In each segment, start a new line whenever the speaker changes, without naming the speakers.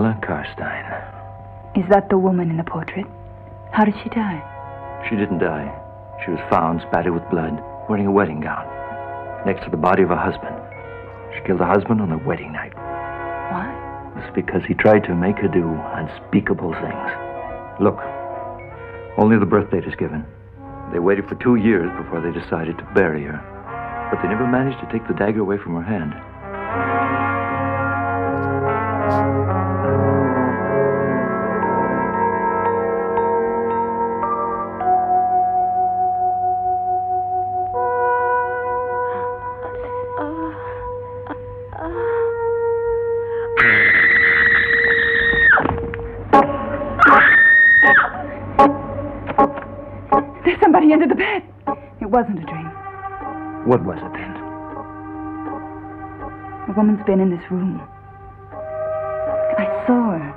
Carla Karstein.
Is that the woman in the portrait? How did she die?
She didn't die. She was found spattered with blood, wearing a wedding gown, next to the body of her husband. She killed her husband on their wedding night.
Why?
It's because he tried to make her do unspeakable things. Look, only the birth date is given. They waited for 2 years before they decided to bury her. But they never managed to take the dagger away from her hand.
There's somebody under the bed. It wasn't a dream.
What was it then?
A woman's been in this room. I saw her.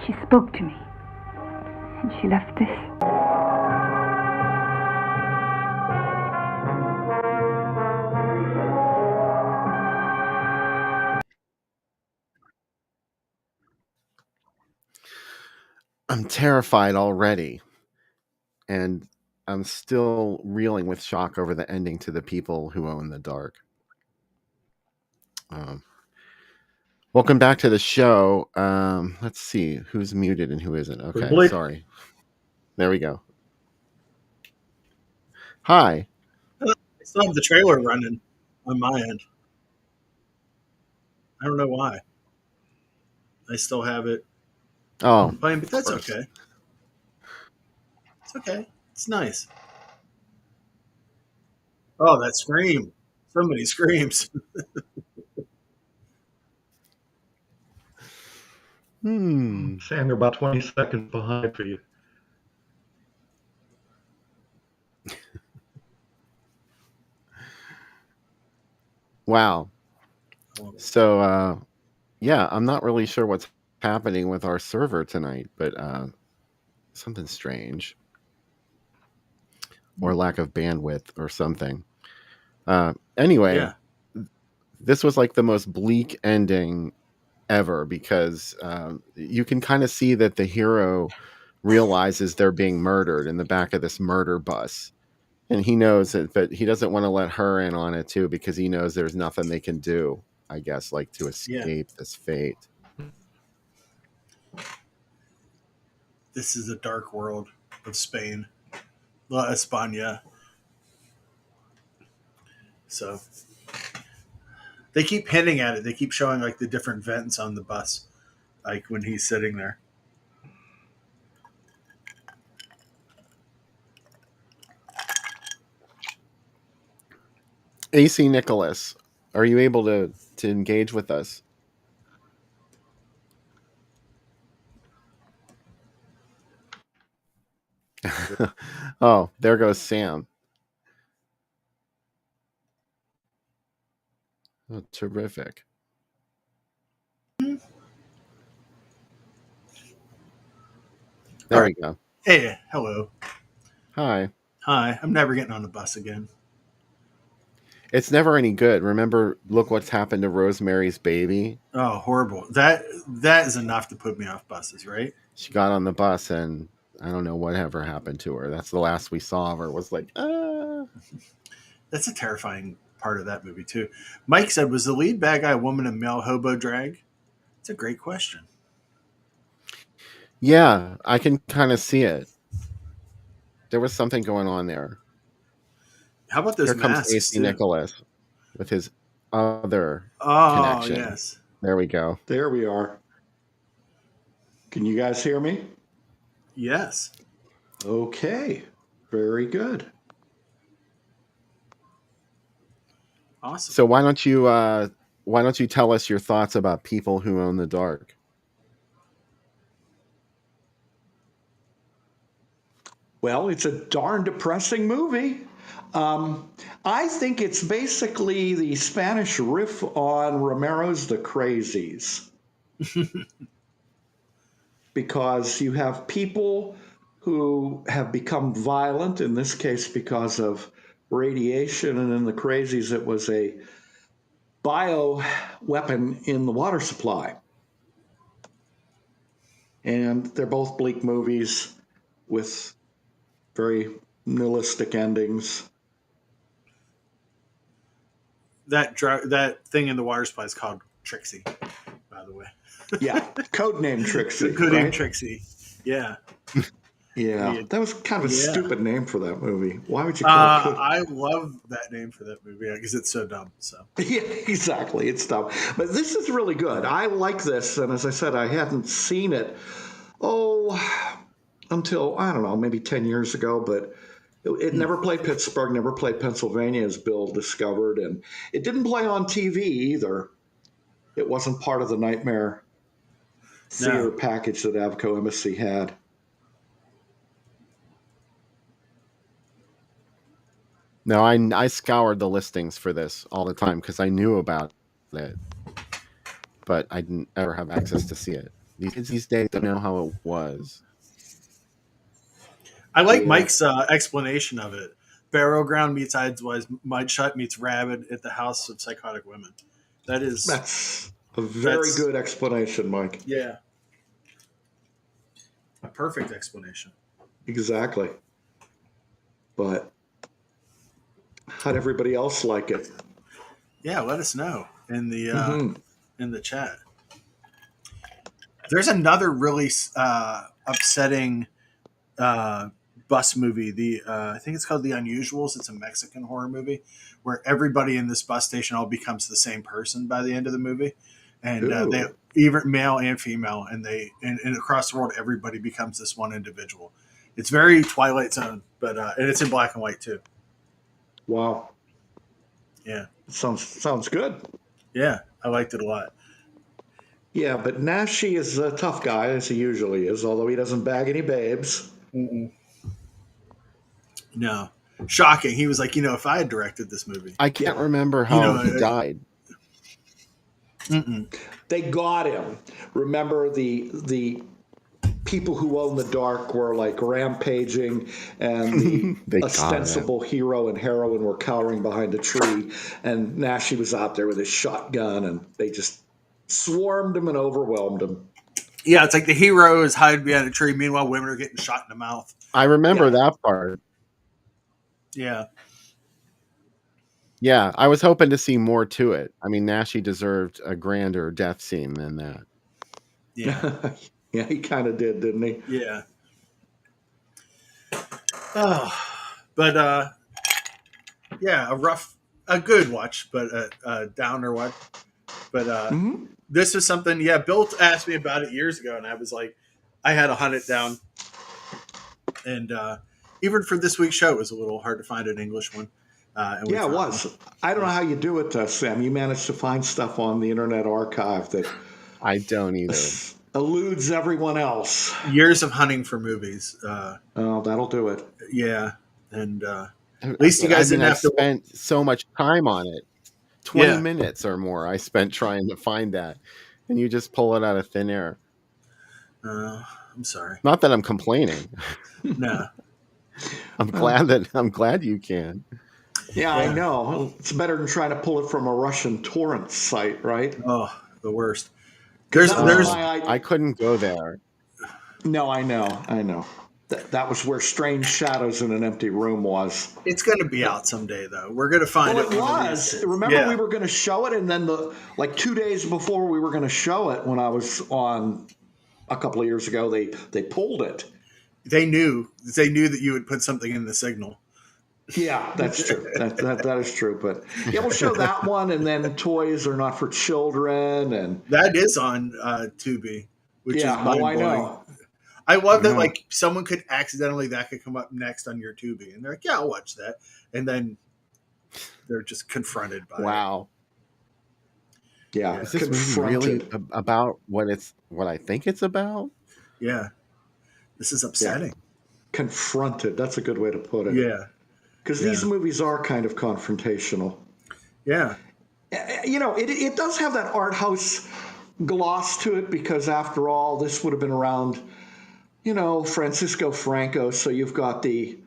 She spoke to me. And she left this.
I'm terrified already. And I'm still reeling with shock over the ending to The People Who Own the Dark. Welcome back to the show. Let's see who's muted and who isn't. Okay, sorry. There we go. Hi.
I still have the trailer running on my end. I don't know why. I still have it playing, but that's okay. It's okay. It's nice. Oh, that scream. Somebody screams.
Sam, they're about 20 seconds behind for you.
Wow. So, yeah, I'm not really sure what's happening with our server tonight, but something strange. Or lack of bandwidth or something. Anyway, this was like the most bleak ending ever because you can kind of see that the hero realizes they're being murdered in the back of this murder bus. And he knows it, but he doesn't want to let her in on it too because he knows there's nothing they can do, I guess, like to escape this fate.
This is a dark world of Spain. La España. So they keep hinting at it. They keep showing like the different vents on the bus, like when he's sitting there.
AC Nicholas, are you able to engage with us? Oh, there goes Sam. Oh, terrific. There we go.
Hey, hello.
Hi.
Hi. I'm never getting on the bus again.
It's never any good. Remember, look what's happened to Rosemary's Baby.
Oh, horrible. That is enough to put me off buses, right?
She got on the bus and I don't know whatever happened to her. That's the last we saw of her was like, ah.
That's a terrifying part of that movie too. Mike said, was the lead bad guy a woman in male hobo drag? It's a great question.
Yeah, I can kind of see it. There was something going on there.
How about those
Here
masks?
comes AC
too?
Nicholas with his other connection.
Yes.
There we go.
There we are. Can you guys hear me?
Yes.
Okay. Very good.
Awesome.
So why don't you tell us your thoughts about People Who Own the Dark?
Well, it's a darn depressing movie. I think it's basically the Spanish riff on Romero's The Crazies. Because you have people who have become violent, in this case because of radiation, and in The Crazies it was a bio weapon in the water supply. And they're both bleak movies with very nihilistic endings.
That thing in the water supply is called Trixie, by the way.
Yeah, codename Trixie,
Good name,
right?
Trixie. Yeah.
Yeah, that was kind of a
Yeah.
stupid name for that movie. Why would you call it Code?
I love that name for that movie because it's so dumb. So
Yeah, exactly. It's dumb. But this is really good. I like this. And as I said, I hadn't seen it, until, I don't know, maybe 10 years ago. But it never played Pittsburgh, never played Pennsylvania, as Bill discovered. And it didn't play on TV either. It wasn't part of the Nightmare Theater package that Avco Embassy had.
No, I scoured the listings for this all the time because I knew about it, but I didn't ever have access to see it. These days, I don't know how it was.
I like Mike's explanation of it. Barrow Ground meets Idlewild, Mudshut meets Rabid at the House of Psychotic Women.
That's a very good explanation, Mike.
Yeah. A perfect explanation.
Exactly. But how'd everybody else like it?
Yeah, let us know in the chat. There's another really upsetting bus movie. I think it's called The Unusuals. It's a Mexican horror movie where everybody in this bus station all becomes the same person by the end of the movie, and they even male and female, and across the world everybody becomes this one individual. It's very Twilight Zone, but and it's in black and white too.
Wow.
Yeah.
Sounds good.
Yeah, I liked it a lot.
Yeah, but Nashi is a tough guy, as he usually is, although he doesn't bag any babes.
Mm-mm. No. Shocking. He was like, if I had directed this movie.
I can't remember how he died.
Mm-mm.
They got him. Remember, the people who own the dark were like rampaging, and the ostensible hero and heroine were cowering behind a tree, and Nashi was out there with his shotgun, and they just swarmed him and overwhelmed him.
Yeah, it's like the hero is hiding behind a tree. Meanwhile, women are getting shot in the mouth.
I remember that part.
Yeah.
Yeah, I was hoping to see more to it. I mean, Nashi deserved a grander death scene than that.
Yeah.
Yeah, he kind of did, didn't he?
Yeah. Oh, but yeah, a good watch, but a downer one. But this was something. Yeah, Bill asked me about it years ago, and I was like, I had to hunt it down. And even for this week's show, it was a little hard to find an English one.
Yeah, it was. I don't know how you do it, Sam. You managed to find stuff on the Internet Archive that
I don't either.
Eludes everyone else.
Years of hunting for movies.
Oh, that'll do it.
Yeah, and at least you guys didn't have to
spent so much time on it. 20 minutes or more I spent trying to find that, and you just pull it out of thin air.
I'm sorry.
Not that I'm complaining.
No.
I'm glad you can.
Yeah, I know. It's better than trying to pull it from a Russian torrent site, right?
Oh, the worst.
I couldn't go there.
No, I know. That was where Strange Shadows in an Empty Room was.
It's going to be out someday, though. We're going to find it.
It was. Remember, we were going to show it, and then 2 days before we were going to show it, when I was on a couple of years ago, they pulled it.
They knew that you would put something in the signal.
Yeah, that's true. That is true. But yeah, we'll show that one, and then Toys Are Not for Children, and
that is on Tubi, which is mind-blowing.
I know.
I love that. Someone could accidentally that could come up next on your Tubi, and they're like, "Yeah, I'll watch that," and then they're just confronted by
wow.
Yeah,
is this really about what I think it's about?
Yeah, this is upsetting.
Yeah. Confronted. That's a good way to put it.
Yeah.
Because these movies are kind of confrontational.
Yeah.
It does have that art house gloss to it, because after all, this would have been around, Francisco Franco. So you've got the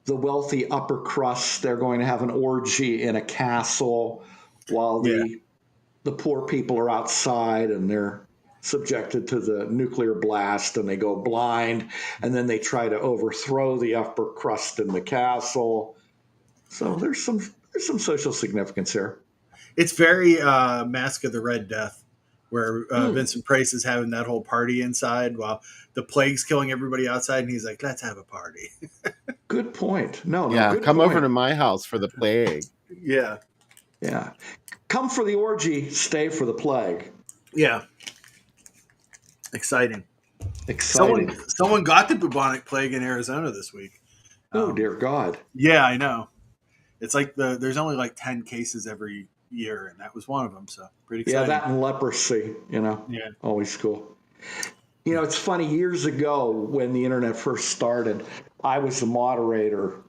wealthy upper crust. They're going to have an orgy in a castle while the poor people are outside, and they're subjected to the nuclear blast, and they go blind, and then they try to overthrow the upper crust in the castle. So there's some social significance here.
It's very Mask of the Red Death, where Vincent Price is having that whole party inside while the plague's killing everybody outside, and he's like, "Let's have a party."
Good point. No, good
come
point.
over to my house for the plague.
Yeah.
Come for the orgy, stay for the plague.
Yeah. Exciting. Someone got the bubonic plague in Arizona this week.
Oh, dear God.
Yeah, I know. It's like there's only like 10 cases every year, and that was one of them. So pretty exciting.
Yeah, that and leprosy, always cool. It's funny. Years ago, when the internet first started, I was a moderator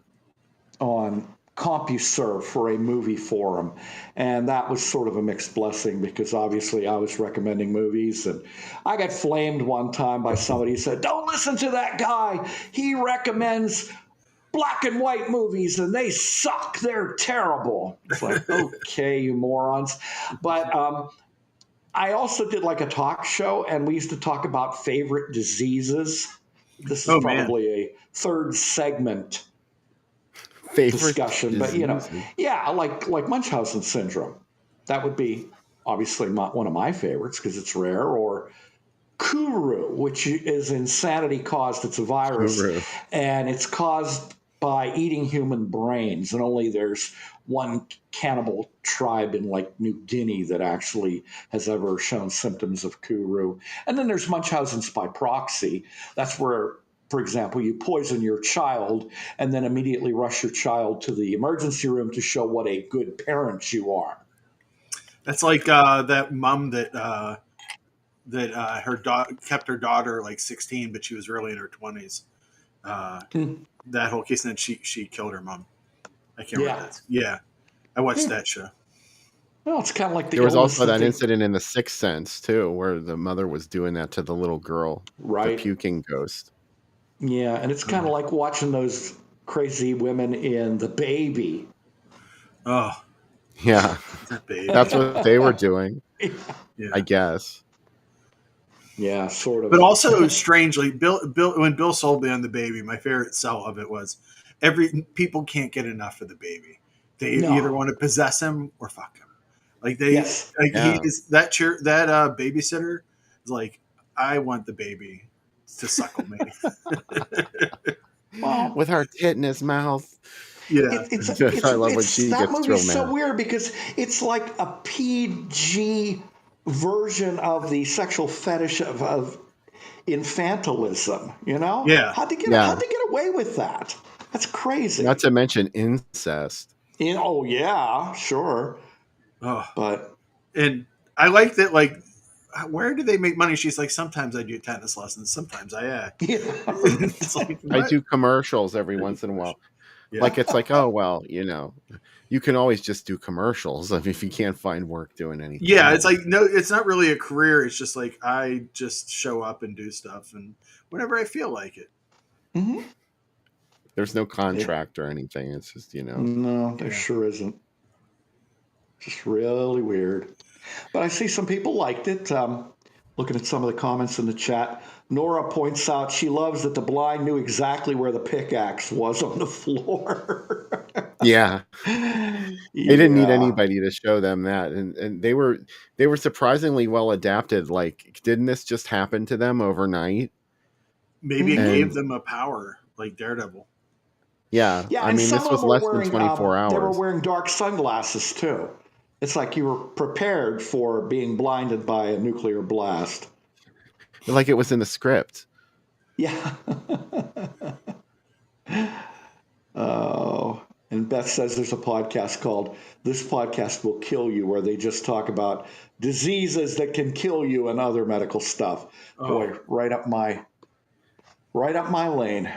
on CompuServe for a movie forum, and that was sort of a mixed blessing because obviously I was recommending movies, and I got flamed one time by somebody who said, "Don't listen to that guy. He recommends black and white movies and they suck. They're terrible." It's like, okay, you morons. But I also did like a talk show, and we used to talk about favorite diseases. This is probably a third segment discussion, but like Munchausen syndrome. That would be obviously one of my favorites because it's rare. Or Kuru, which is insanity caused. It's a virus, and it's caused by eating human brains, and only there's one cannibal tribe in like New Guinea that actually has ever shown symptoms of Kuru. And then there's Munchausen's by proxy. That's where, for example, you poison your child and then immediately rush your child to the emergency room to show what a good parent you are. That's like that mom that kept her daughter like 16, but she was really in her 20s. That whole case, and then she killed her mom. I can't remember that. Yeah, I watched that show. Well, it's kind of like
there was also that incident in The Sixth Sense too, where the mother was doing that to the little girl, the puking ghost.
Yeah, and it's kind of like watching those crazy women in The Baby.
Oh,
yeah, that's what they were doing. I guess.
Yeah, sort of.
But also, strangely, when Bill sold me on The Baby, my favorite sell of it was people can't get enough of The Baby. They either want to possess him or fuck him. Like he is that babysitter is like, I want the baby to suckle me.
Well,
with her tit in his mouth.
Yeah, I love when she gets real mad. So weird because it's like a PG version of the sexual fetish of infantilism,
Yeah.
How'd they get away with that? That's crazy.
Not to mention incest.
Oh yeah, sure.
And I like that. Like, where do they make money? She's like, sometimes I do tennis lessons, sometimes I act.
Yeah.
It's like,
I do commercials every once in a while. Yeah. Like it's like, oh well, you can always just do commercials if you can't find work doing anything.
Yeah, it's like, no, it's not really a career. It's just like I just show up and do stuff, and whenever I feel like it.
Mm-hmm.
There's no contract or anything. It's just
No, there sure isn't. Just really weird. But I see some people liked it. Looking at some of the comments in the chat, Nora points out she loves that the blind knew exactly where the pickaxe was on the floor.
Yeah. They didn't need anybody to show them that. And they were surprisingly well adapted. Like, didn't this just happen to them overnight?
Maybe it gave them a power like Daredevil.
Yeah. I mean, this was less than 24 hours.
They were wearing dark sunglasses too. It's like you were prepared for being blinded by a nuclear blast.
Like it was in the script.
Yeah. Oh, and Beth says there's a podcast called This Podcast Will Kill You, where they just talk about diseases that can kill you and other medical stuff. Oh. Boy, right up my lane.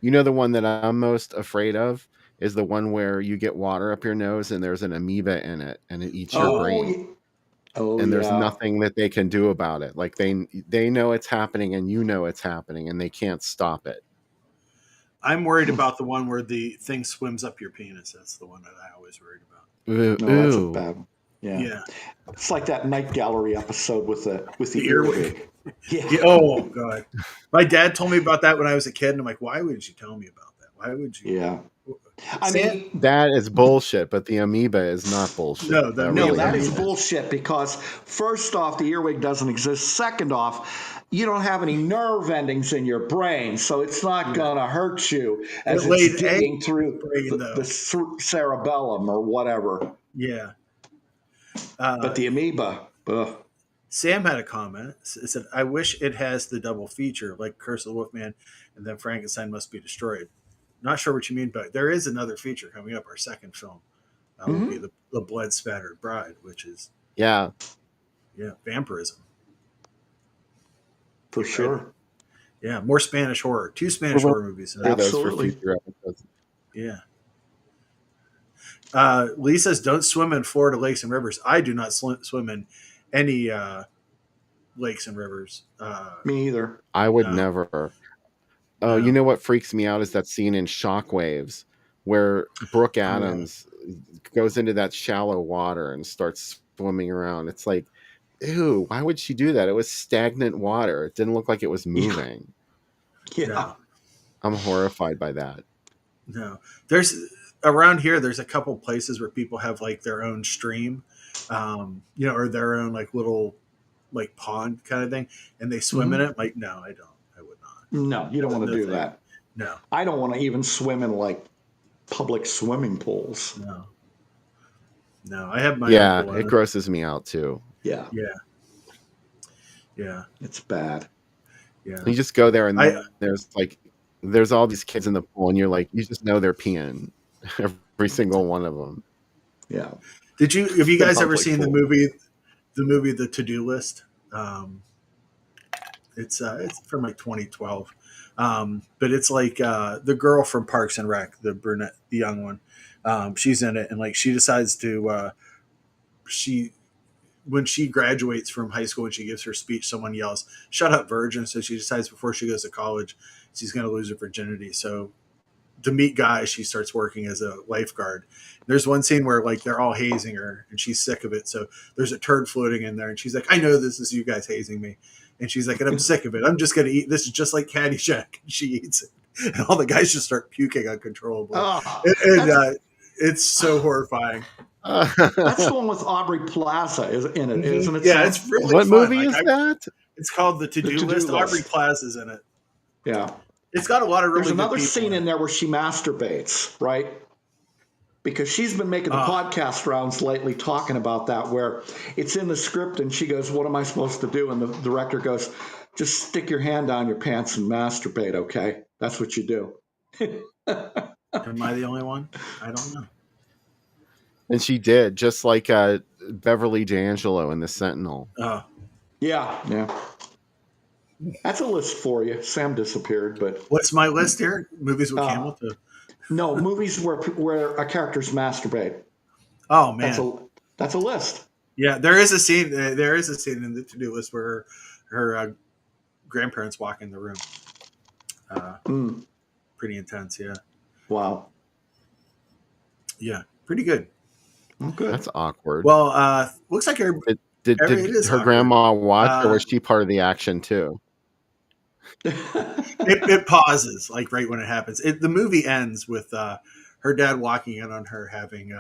The one that I'm most afraid of is the one where you get water up your nose and there's an amoeba in it and it eats your brain. And there's nothing that they can do about it. Like they know it's happening and it's happening and they can't stop it.
I'm worried about the one where the thing swims up your penis. That's the one that I always worried about.
No, that's a bad one. Yeah. It's like that Night Gallery episode with the
earwig.
Yeah.
Oh God. My dad told me about that when I was a kid, and I'm like, why would you tell me about that? Why would you?
Yeah. I mean,
that is bullshit, but the amoeba is not bullshit.
No,
that is bullshit because first off, the earwig doesn't exist. Second off, you don't have any nerve endings in your brain, so it's not gonna hurt you as it's digging through the cerebellum or whatever.
Yeah.
But the amoeba. Ugh.
Sam had a comment. It said, "I wish it has the double feature, like Curse of the Wolfman, and then Frankenstein Must Be Destroyed." Not sure what you mean, but there is another feature coming up. Our second film will be the Blood-Spattered Bride, which is vampirism
for sure.
Yeah, more Spanish horror. 2 Spanish horror movies.
Absolutely.
Yeah. Lee says, "Don't swim in Florida lakes and rivers." I do not swim in any lakes and rivers.
Me either.
I would never. Oh, you know what freaks me out is that scene in Shockwaves where Brooke Adams goes into that shallow water and starts swimming around. It's like, ew, why would she do that? It was stagnant water. It didn't look like it was moving.
Yeah.
No.
I'm horrified by that.
No. There's around here, there's a couple places where people have like their own stream, or their own like little like pond kind of thing, and they swim in it. Like, no, I don't. I would not.
No, you don't want to do that.
No.
I don't want to even swim in like public swimming pools.
No, I have my
own it grosses me out too.
Yeah. It's bad.
Yeah. You just go there and there's all these kids in the pool and you're like, you just know they're peeing. Every single one of them.
Yeah.
Have you guys ever seen the movie The To-Do List? It's from like 2012. But it's like the girl from Parks and Rec, the brunette, the young one. She's in it, and like she decides to when she graduates from high school and she gives her speech, someone yells, "Shut up, virgin!" So she decides before she goes to college, she's going to lose her virginity. So to meet guys, she starts working as a lifeguard. There's one scene where like they're all hazing her and she's sick of it. So there's a turd floating in there and she's like, "I know this is you guys hazing me." And she's like, "And I'm sick of it. I'm just going to eat. This is just like Caddyshack." And she eats it. And all the guys just start puking uncontrollably. It's so horrifying.
That's the one with Aubrey Plaza in it, isn't it?
Yeah, it's really
What
fun.
movie is that?
It's called The To-Do List. Aubrey Plaza's in it.
Yeah.
It's got a lot of really
There's another
good
scene in there where she masturbates, right? Because she's been making the podcast rounds lately talking about that, where it's in the script and she goes, "What am I supposed to do?" And the director goes, "Just stick your hand down your pants and masturbate, okay? That's what you do."
Am I the only one? I don't know.
And she did, just like Beverly D'Angelo in The Sentinel.
Yeah. That's a list for you. Sam disappeared, but
what's my list here? Movies with camel too.
No, movies where a character's masturbate.
Oh man,
that's a list.
Yeah, there is a scene. There is a scene in the To-Do List where her grandparents walk in the room. Pretty intense. Yeah.
Wow.
Yeah, pretty good.
Okay.
That's awkward.
Well, looks like
did her grandma watch, or was she part of the action too?
It pauses like right when it happens. The movie ends with her dad walking in on her having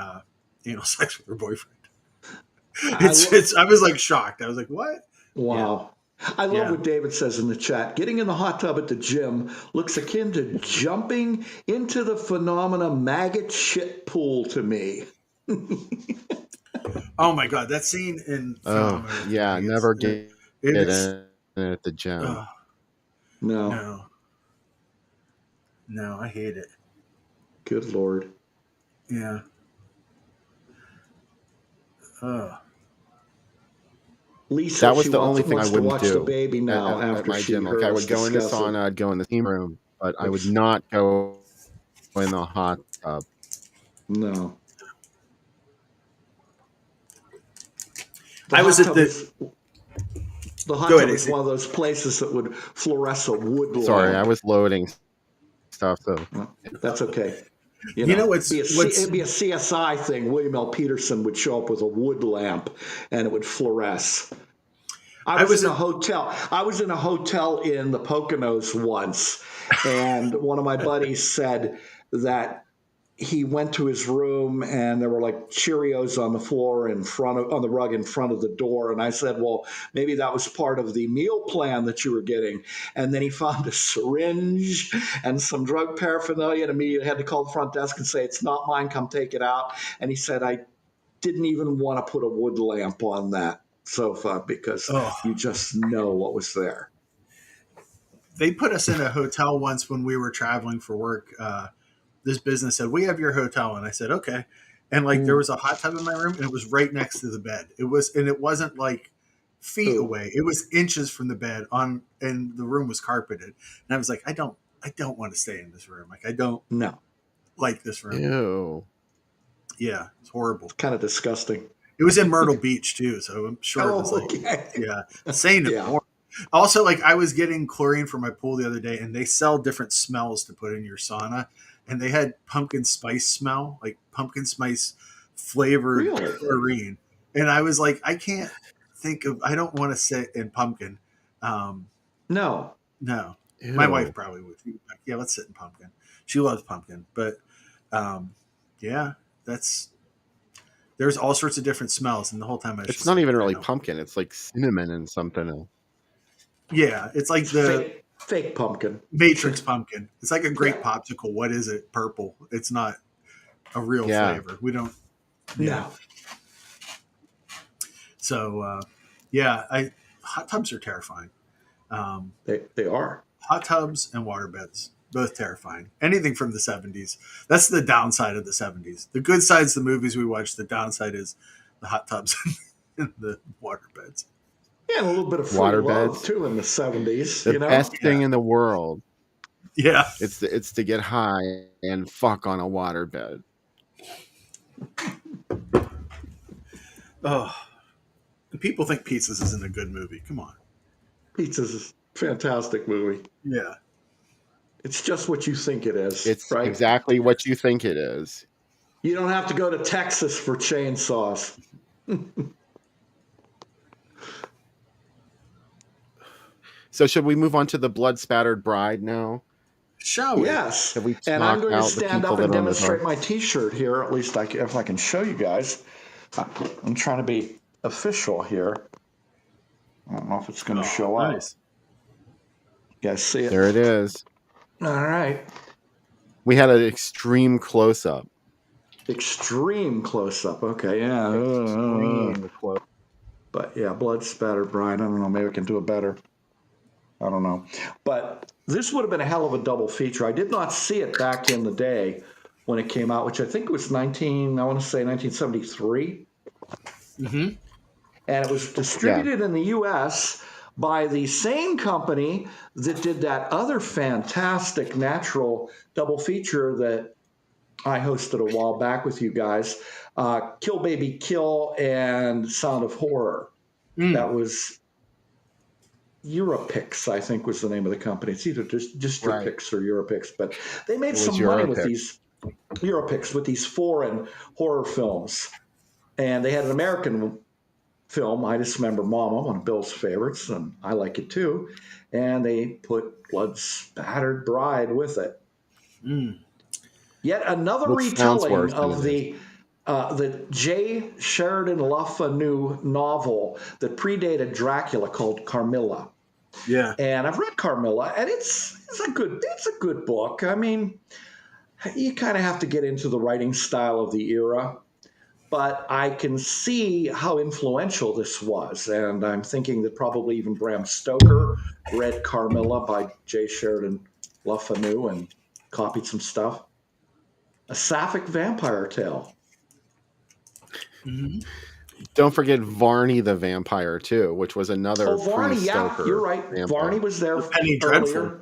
anal sex with her boyfriend. I was like shocked. I was like, "What?"
Wow. Yeah. I love what David says in the chat. Getting in the hot tub at the gym looks akin to jumping into the phenomena maggot shit pool to me.
Oh my God, that scene in
never get in at the gym.
No,
I hate it.
Good Lord.
Yeah.
Lisa,
that was the only thing I wouldn't
watch
do
the baby now
at my gym. Like I would go in the sauna, I'd go in the steam room, but I would not go in the hot tub.
No.
I was at the
hot tub is one of those places that would fluoresce a wood lamp.
Sorry, I was loading stuff. So
that's okay.
You know,
it'd be a CSI thing. William L. Peterson would show up with a wood lamp, and it would fluoresce. I was in a hotel. I was in a hotel in the Poconos once, and one of my buddies said that he went to his room and there were like Cheerios on the floor on the rug in front of the door. And I said, well, maybe that was part of the meal plan that you were getting. And then he found a syringe and some drug paraphernalia and immediately had to call the front desk and say, it's not mine, come take it out. And he said, I didn't even want to put a wood lamp on that sofa because you just know what was there.
They put us in a hotel once when we were traveling for work. This business said, we have your hotel. And I said, okay. And like, there was a hot tub in my room and it was right next to the bed. It wasn't like feet away. It was inches from the bed and the room was carpeted. And I was like, I don't want to stay in this room. Like, I don't like this room.
Ew.
Yeah. It's horrible. It's
kind of disgusting.
It was in Myrtle Beach too. So I'm sure it was like, saying it more. Also, like I was getting chlorine for my pool the other day and they sell different smells to put in your sauna. And they had pumpkin spice smell, like pumpkin spice flavored chlorine. And I was like, I don't want to sit in pumpkin.
No.
Ew. My wife probably would. Like, yeah, let's sit in pumpkin. She loves pumpkin. But there's all sorts of different smells. And the whole time
it's not even really pumpkin. It's like cinnamon and something else.
Yeah, it's like the
fake pumpkin.
Matrix pumpkin. It's like a great popsicle. What is it? Purple. It's not a real flavor. We don't.
No.
So, hot tubs are terrifying.
They are.
Hot tubs and waterbeds, both terrifying. Anything from the 70s. That's the downside of the 70s. The good side's the movies we watch. The downside is the hot tubs and the waterbeds.
Yeah, and a little bit of waterbeds too in the 70s.
The best thing in the world.
Yeah,
it's to get high and fuck on a waterbed.
Oh, people think Pizzas isn't a good movie. Come on,
Pizzas is a fantastic movie.
Yeah,
it's just what you think it is.
It's
right?
exactly what you think it is.
You don't have to go to Texas for chainsaws.
So should we move on to the blood-spattered bride now?
Shall we?
Yes. And I'm going to stand up and demonstrate my T-shirt here. At least if I can show you guys. I'm trying to be official here. I don't know if it's going to show up.
Nice.
You guys see it?
There it is.
All right.
We had an extreme close-up.
Extreme close-up. Okay, yeah. But yeah, blood-spattered bride. I don't know. Maybe I can do it better. I don't know. But this would have been a hell of a double feature. I did not see it back in the day when it came out, which I think was 1973.
Mm-hmm.
And it was distributed in the U.S. by the same company that did that other fantastic natural double feature that I hosted a while back with you guys, Kill Baby Kill and Sound of Horror. That was Europix, I think, was the name of the company. It's either Distripix or Europix, but they made some money with these Europix, with these foreign horror films. And they had an American film, I Dismember Mama, one of Bill's favorites, and I like it too. And they put Blood-Spattered Bride with it. Yet another retelling of the J. Sheridan Le Fanu novel that predated Dracula called Carmilla.
Yeah.
And I've read Carmilla, and it's a good book. I mean, you kind of have to get into the writing style of the era, but I can see how influential this was. And I'm thinking that probably even Bram Stoker read Carmilla by J. Sheridan Le Fanu and copied some stuff. A sapphic vampire tale.
Mm-hmm.
Don't forget Varney the Vampire too, which was another.
Varney,
Stoker
you're right.
vampire.
Varney was there.
Penny Dreadful.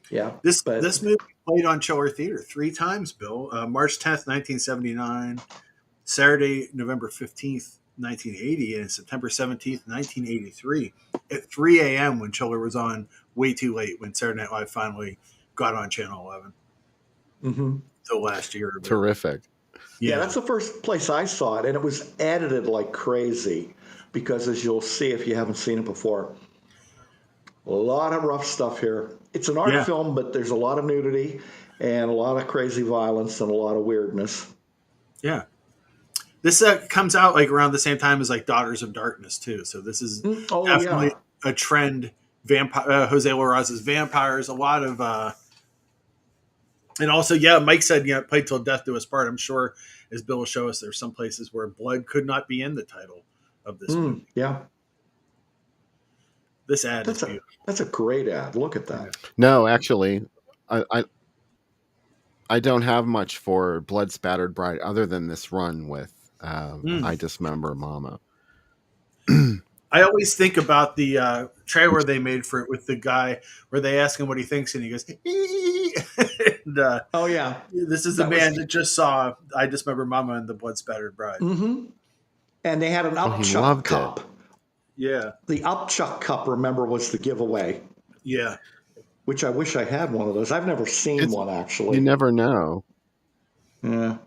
Yeah.
This movie played on Chiller Theater 3 times, Bill. March 10th, 1979, Saturday, November 15th, 1980, and September 17th, 1983, at 3 a.m. when Chiller was on way too late, when Saturday Night Live finally got on Channel 11.
Mm-hmm.
the last year.
Terrific.
Yeah, that's the first place I saw it, and it was edited like crazy because, as you'll see if you haven't seen it before, a lot of rough stuff here. It's an art film, but there's a lot of nudity and a lot of crazy violence and a lot of weirdness.
Yeah. This comes out like around the same time as like Daughters of Darkness too. So this is definitely a trend. Jose Larraz's Vampires, a lot of, and also, Mike said, play till death do us part. I'm sure, as Bill will show us, there's some places where blood could not be in the title of this movie.
Yeah.
This ad is beautiful.
That's a great ad. Look at that.
No, actually, I don't have much for Blood-Spattered Bride other than this run with I Dismember Mama.
I always think about the trailer they made for it with the guy where they ask him what he thinks, and he goes, and,
oh, yeah.
This is the man that just saw I Dismember Mama and the Blood-Spattered Bride.
Mm-hmm. And they had an Upchuck cup.
Yeah.
The Upchuck cup, remember, was the giveaway.
Yeah.
Which I wish I had one of those. I've never seen one, actually.
You never know.
Yeah.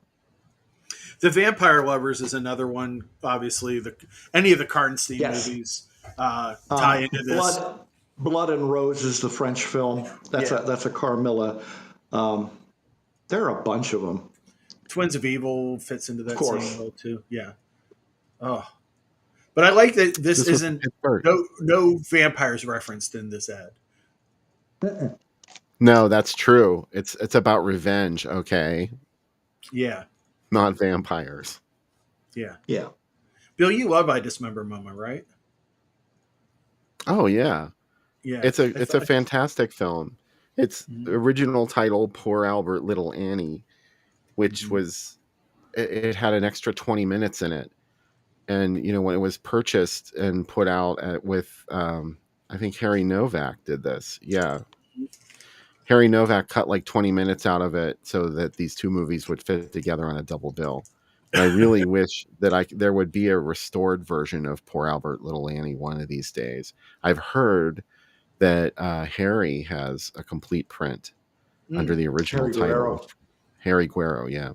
The Vampire Lovers is another one. Obviously, any of the Karnstein movies tie into this.
Blood and Roses, the French film. That's a Carmilla. There are a bunch of them.
Twins of Evil fits into that same role too. Yeah. Oh, but I like that this isn't no vampires referenced in this ad.
No, that's true. It's about revenge. Okay.
Yeah.
Not vampires.
Yeah.
Yeah.
Bill, you love I Dismember Mama, right?
Oh yeah.
Yeah.
It's a fantastic film. Its original title, Poor Albert Little Annie, which was it had an extra 20 minutes in it. And when it was purchased and put out with I think Harry Novak did this. Yeah. Harry Novak cut like 20 minutes out of it so that these two movies would fit together on a double bill. And I really wish that there would be a restored version of Poor Albert Little Annie one of these days. I've heard that Harry has a complete print under the original title. Harry Guerro, yeah.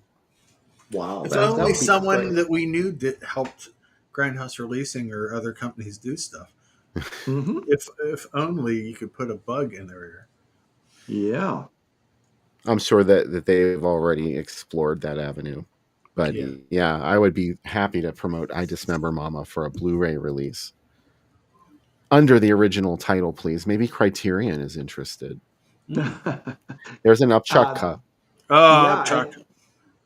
Wow.
If only someone that we knew that helped Grindhouse Releasing or other companies do stuff. If only you could put a bug in their ear.
Yeah.
I'm sure that they've already explored that avenue. But yeah, I would be happy to promote I Dismember Mama for a Blu-ray release. Under the original title, please. Maybe Criterion is interested. There's an Upchuck cup.
Upchuck.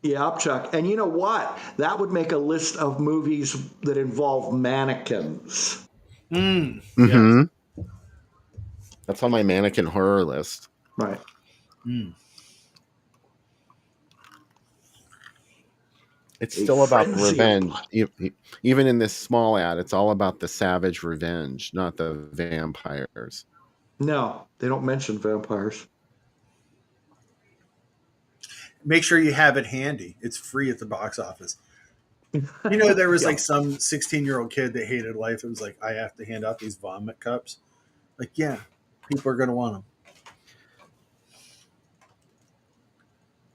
Upchuck. And you know what? That would make a list of movies that involve mannequins.
Yes. That's on my mannequin horror list.
Right.
It's still about revenge. Even in this small ad, it's all about the savage revenge, not the vampires.
No, they don't mention vampires.
Make sure you have it handy. It's free at the box office. There was like some 16-year-old kid that hated life. It was like, I have to hand out these vomit cups. Like, yeah, people are going to want them.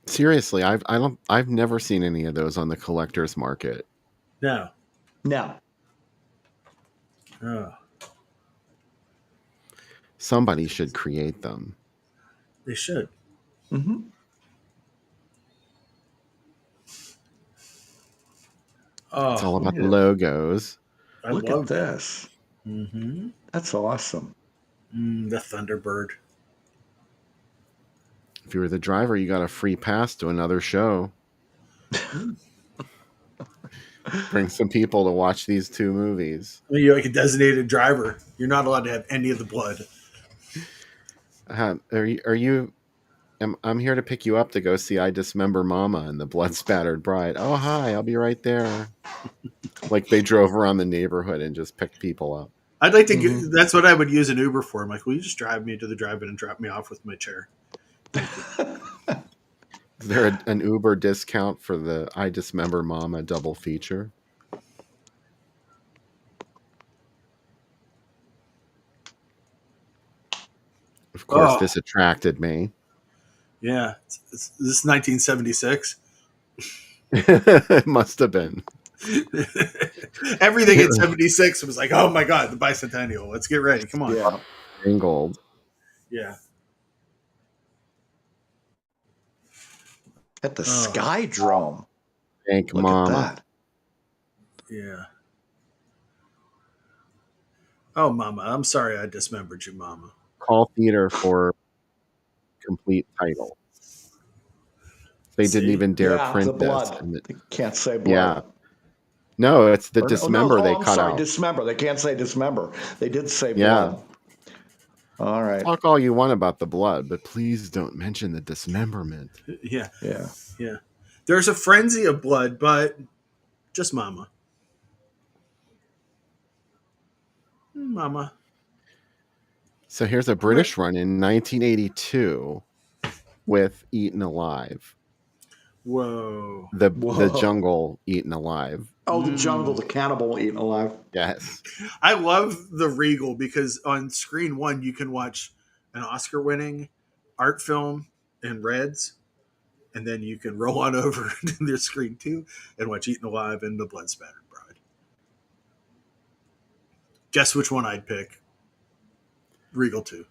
Seriously, I've never seen any of those on the collector's market.
No.
Oh. Somebody should create them.
They should.
Oh, it's all about the logos.
Look at this. That's awesome.
The Thunderbird.
If you were the driver, you got a free pass to another show. Bring some people to watch these two movies.
You're like a designated driver. You're not allowed to have any of the blood.
I'm here to pick you up to go see I Dismember Mama and the Blood-Spattered Bride. Oh, hi, I'll be right there. Like they drove around the neighborhood and just picked people up.
I'd like to that's what I would use an Uber for. I'm like, will you just drive me to the drive-in and drop me off with my chair?
Is there an Uber discount for the I Dismember Mama double feature? Of course, this attracted me.
Yeah, this is 1976.
It must have been.
Everything in 76 was like, oh my God, the bicentennial. Let's get ready. Come on.
Yeah.
In gold.
Yeah.
At the Skydrome.
Thank
Look
Mama.
at that.
Yeah. Oh, Mama. I'm sorry I dismembered you, Mama.
Call theater for complete title. They didn't even dare print
the
this.
blood. They can't say blood.
Yeah. No, it's the dismember they cut out.
Dismember. They can't say dismember. They did say blood. All right.
Talk all you want about the blood, but please don't mention the dismemberment.
Yeah.
Yeah.
Yeah. There's a frenzy of blood, but just Mama. Mama.
So here's a British run in 1982 with Eaten Alive.
Whoa.
The jungle Eaten Alive.
Oh, the jungle, the cannibal Eaten Alive.
Yes.
I love the Regal because on screen one, you can watch an Oscar-winning art film in Reds, and then you can roll on over to their screen two and watch Eaten Alive and The Blood-Spattered Bride. Guess which one I'd pick? Regal 2.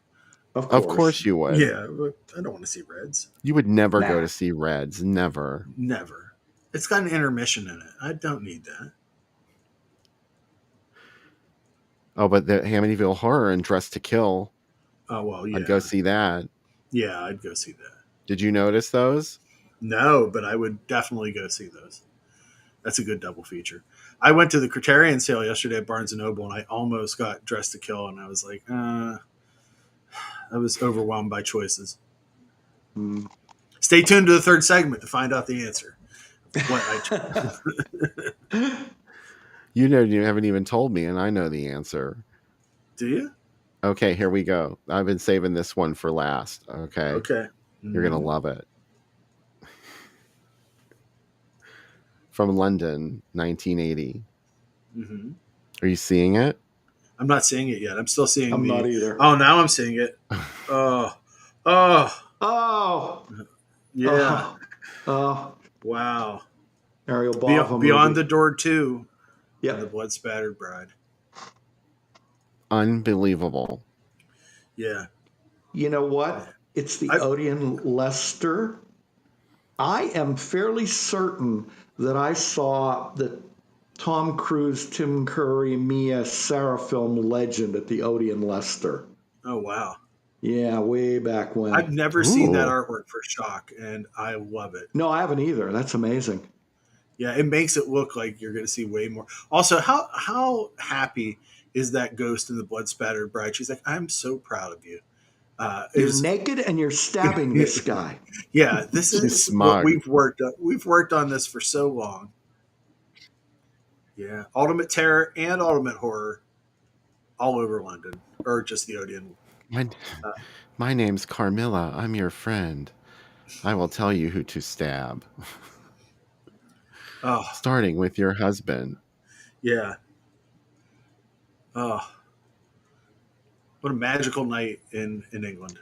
Of course you would.
Yeah, but I don't want to see Reds.
You would never go to see Reds. Never.
Never. It's got an intermission in it. I don't need that.
Oh, but the Amityville Horror and Dress to Kill.
Oh, well, yeah.
I'd go see that.
Yeah, I'd go see that.
Did you notice those?
No, but I would definitely go see those. That's a good double feature. I went to the Criterion sale yesterday at Barnes & Noble, and I almost got Dressed to Kill, and I was like, I was overwhelmed by choices. Stay tuned to the third segment to find out the answer. What I chose.
You haven't even told me, and I know the answer.
Do you?
Okay, here we go. I've been saving this one for last. Okay.
Okay.
You're going to love it. From London, 1980. Mm-hmm. Are you seeing it?
I'm not seeing it yet. I'm still seeing
I'm not either.
Oh, now I'm seeing it. Oh. Yeah. Wow.
Ariel Bava
Beyond the Door 2.
Yeah.
The Blood-Spattered Bride.
Unbelievable.
Yeah.
You know what? It's the Odeon Lester. I am fairly certain that I saw the Tom Cruise, Tim Curry, Mia Sara film Legend at the Odeon Lester.
Oh, wow.
Yeah, way back when.
I've never seen that artwork for Shock, and I love it.
No, I haven't either. That's amazing.
Yeah, it makes it look like you're going to see way more. Also, how happy is that ghost in the Blood-Spattered Bride? She's like, I'm so proud of you.
You're naked and you're stabbing this guy.
Yeah, this is what we've worked on. We've worked on this for so long. Yeah, Ultimate Terror and Ultimate Horror all over London, or just the Odeon.
My name's Carmilla. I'm your friend. I will tell you who to stab. Starting with your husband.
Yeah. Oh. What a magical night in England.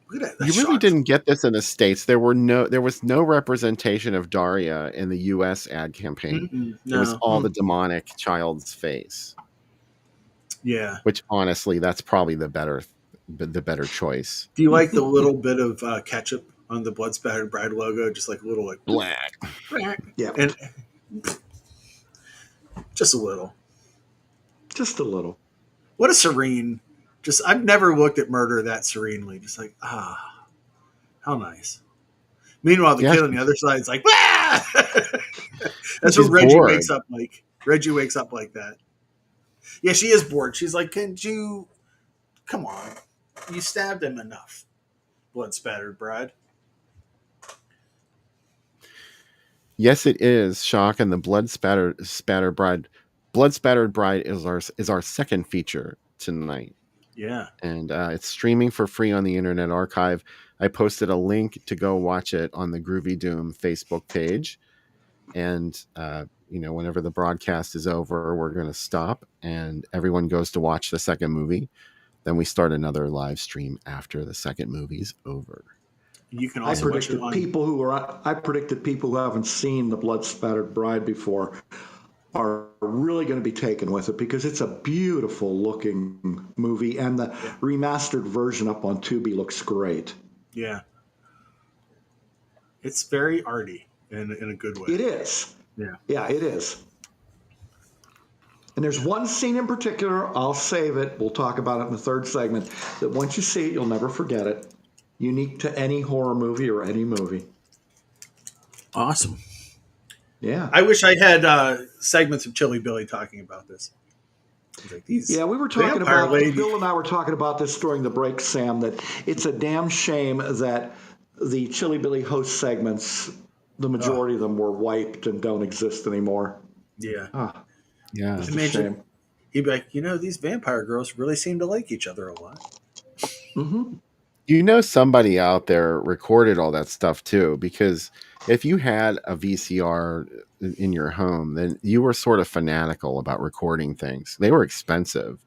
Look at that.
You really didn't get this in the States. There was no representation of Daria in the US ad campaign.
No.
It was all the demonic child's face.
Yeah.
Which honestly, that's probably the better choice.
Do you like the little bit of ketchup on the Blood-Spattered Bride logo? Just like a little like
black.
Yeah.
And just a little.
Just a little.
What a serene. I've never looked at murder that serenely. Just like, how nice. Meanwhile, the kid on the other side is like, that's what Reggie wakes up like. Reggie wakes up like that. Yeah, she is bored. She's like, come on. You stabbed him enough, Blood-Spattered Bride.
Yes, it is, Shock, and the Blood-Spattered Bride. Blood-Spattered Bride is our second feature tonight.
Yeah.
And it's streaming for free on the Internet Archive. I posted a link to go watch it on the Groovy Doom Facebook page. And, whenever the broadcast is over, we're going to stop and everyone goes to watch the second movie. Then we start another live stream after the second movie's over.
You can
I
also watch
predicted
it on...
people who haven't seen The Blood-Spattered Bride before are really going to be taken with it because it's a beautiful looking movie, and the remastered version up on Tubi looks great.
Yeah. It's very arty in a good way.
It is.
Yeah.
Yeah, it is. And there's one scene in particular, I'll save it, we'll talk about it in the third segment, that once you see it, you'll never forget it. Unique to any horror movie or any movie.
Awesome.
Yeah.
I wish I had segments of Chilly Billy talking about this. Like
we were talking about, Bill and I were talking about this during the break, Sam, that it's a damn shame that the Chilly Billy host segments, the majority of them were wiped and don't exist anymore.
Yeah.
Yeah.
It's a shame.
He'd be like, these vampire girls really seem to like each other a lot.
Mm-hmm.
Somebody out there recorded all that stuff too, because if you had a VCR in your home, then you were sort of fanatical about recording things. They were expensive.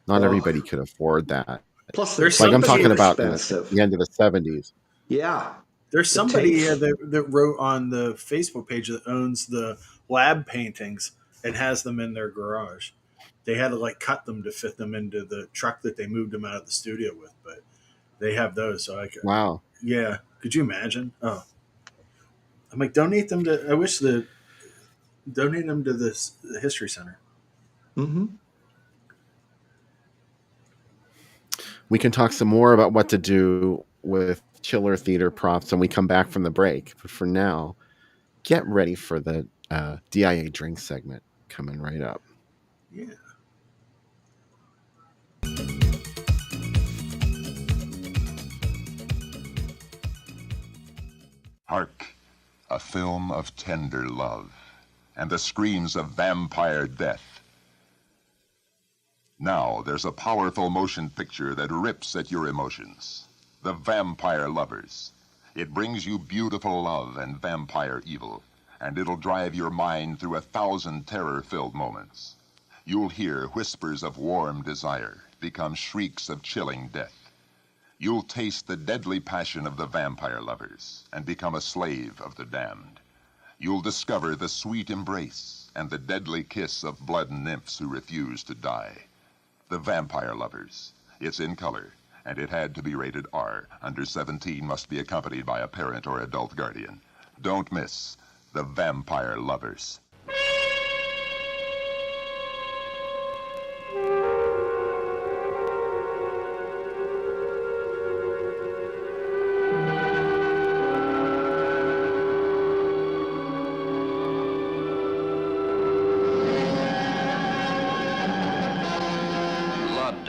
Not everybody could afford that.
Plus,
like I'm talking about in the end of the 70s.
Yeah.
There's somebody that wrote on the Facebook page that owns the lab paintings and has them in their garage. They had to cut them to fit them into the truck that they moved them out of the studio with, but they have those. So
wow.
Yeah. Could you imagine? Oh, I'm like, donate them to the History Center.
Mm-hmm.
We can talk some more about what to do with chiller theater props when we come back from the break. But for now, get ready for the DIA drink segment coming right up.
Yeah.
Hark, a film of tender love and the screams of vampire death. Now there's a powerful motion picture that rips at your emotions. The Vampire Lovers. It brings you beautiful love and vampire evil, and it'll drive your mind through 1,000 terror-filled moments. You'll hear whispers of warm desire become shrieks of chilling death. You'll taste the deadly passion of the vampire lovers and become a slave of the damned. You'll discover the sweet embrace and the deadly kiss of blood nymphs who refuse to die. The Vampire Lovers. It's in color, and it had to be rated R. Under 17 must be accompanied by a parent or adult guardian. Don't miss The Vampire Lovers.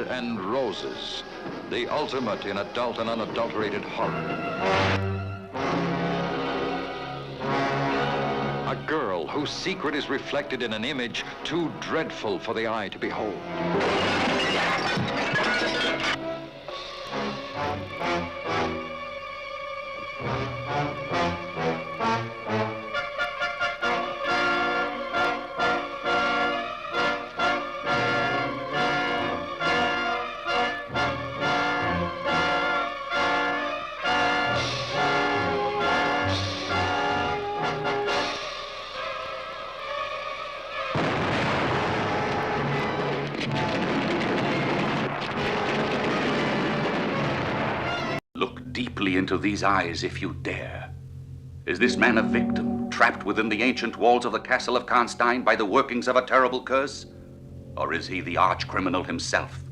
And Roses, the ultimate in adult and unadulterated horror. A girl whose secret is reflected in an image too dreadful for the eye to behold.
Look deeply into these eyes if you dare. Is this man a victim, trapped within the ancient walls of the castle of Karnstein by the workings of a terrible curse? Or is he the arch-criminal himself?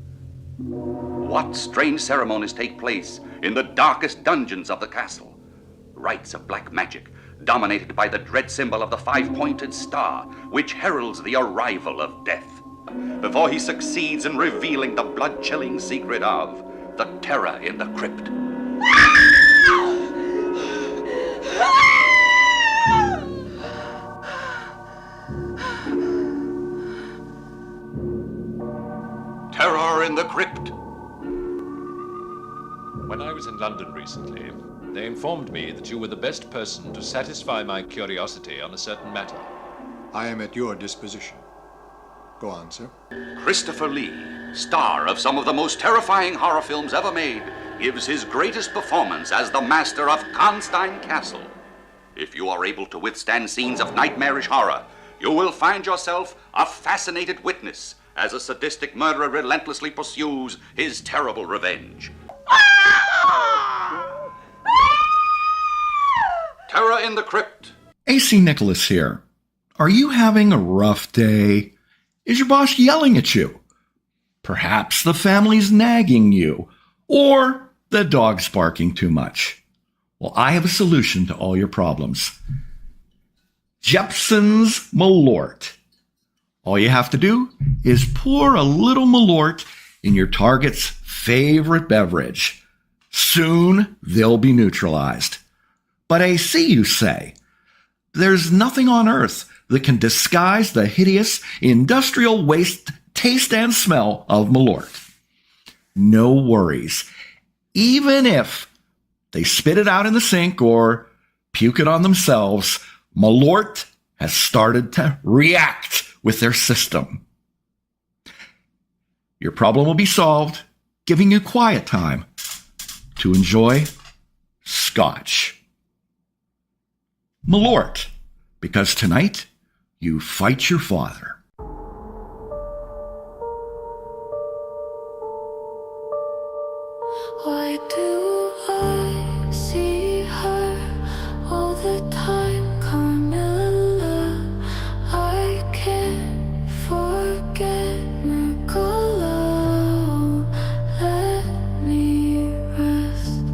What strange ceremonies take place in the darkest dungeons of the castle? Rites of black magic, dominated by the dread symbol of the five-pointed star, which heralds the arrival of death, before he succeeds in revealing the blood-chilling secret of the terror in the crypt. Terror in the crypt.
When I was in London recently, they informed me that you were the best person to satisfy my curiosity on a certain matter.
I am at your disposition. Go on, sir.
Christopher Lee, star of some of the most terrifying horror films ever made, gives his greatest performance as the master of Constein Castle. If you are able to withstand scenes of nightmarish horror, you will find yourself a fascinated witness as a sadistic murderer relentlessly pursues his terrible revenge. Terror in the Crypt.
AC Nicholas here. Are you having a rough day? Is your boss yelling at you? Perhaps the family's nagging you, or the dog's barking too much. Well, I have a solution to all your problems. Jeppson's Malort. All you have to do is pour a little Malort in your target's favorite beverage. Soon they'll be neutralized. But AC, you say? There's nothing on earth that can disguise the hideous industrial waste taste and smell of Malort. No worries. Even if they spit it out in the sink or puke it on themselves, Malort has started to react with their system. Your problem will be solved, giving you quiet time to enjoy Scotch. Malort, because tonight you fight your father.
Why do I see her all the time, Carmilla? I can't forget Nicola. Let me rest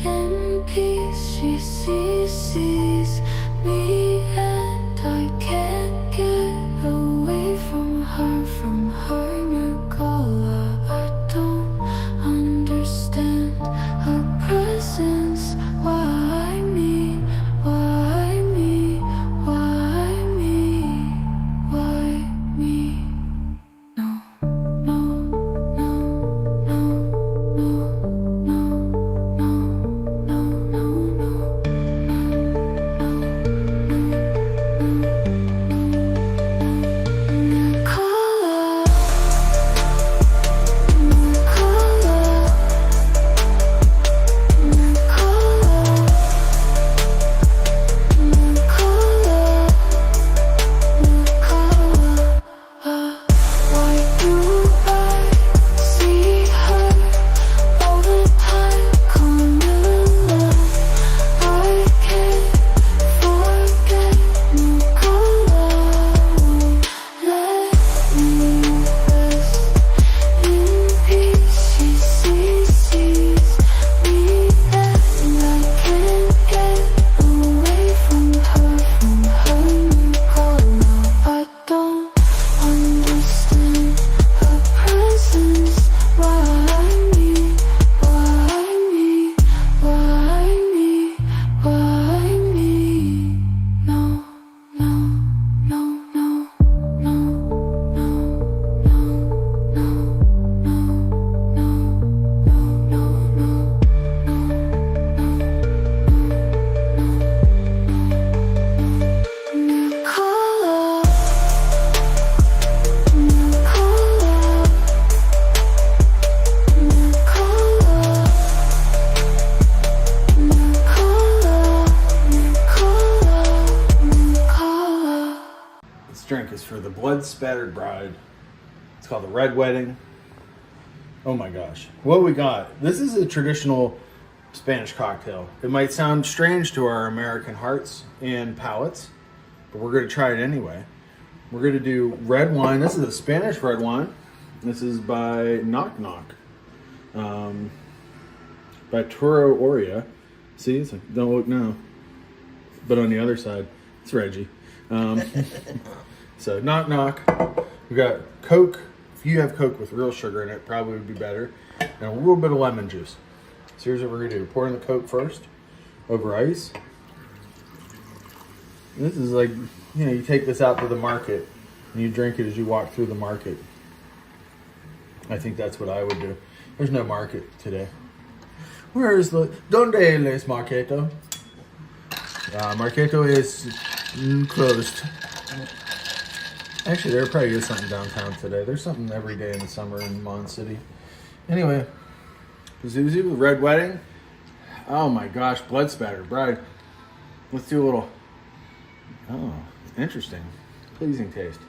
in peace. She sees me, and I can't get away from her, Nicola. I don't understand her presence. Why me? Why me? Why me? Why me? No, no, no, no, no, no, no, no, no, no.
Drink is for the blood-spattered bride. It's called the Red Wedding. Oh my gosh. What we got? This is a traditional Spanish cocktail. It might sound strange to our American hearts and palates, but we're going to try it anyway. We're going to do red wine. This is a Spanish red wine. This is by Knock Knock. By Toro Oria. See, it's like, don't look now. But on the other side, it's Reggie. So, Knock Knock. We got Coke. If you have Coke with real sugar in it, probably would be better. And a little bit of lemon juice. So here's what we're going to do. Pour in the Coke first over ice. And this is like, you take this out to the market and you drink it as you walk through the market. I think that's what I would do. There's no market today. Where is the... Donde es Marketo? Marketo is closed. Actually, there probably is something downtown today. There's something every day in the summer in Mon City. Anyway, Pazuzu, Red Wedding. Oh my gosh, Blood-Spattered Bride. Let's do a little. Oh, interesting. Pleasing taste.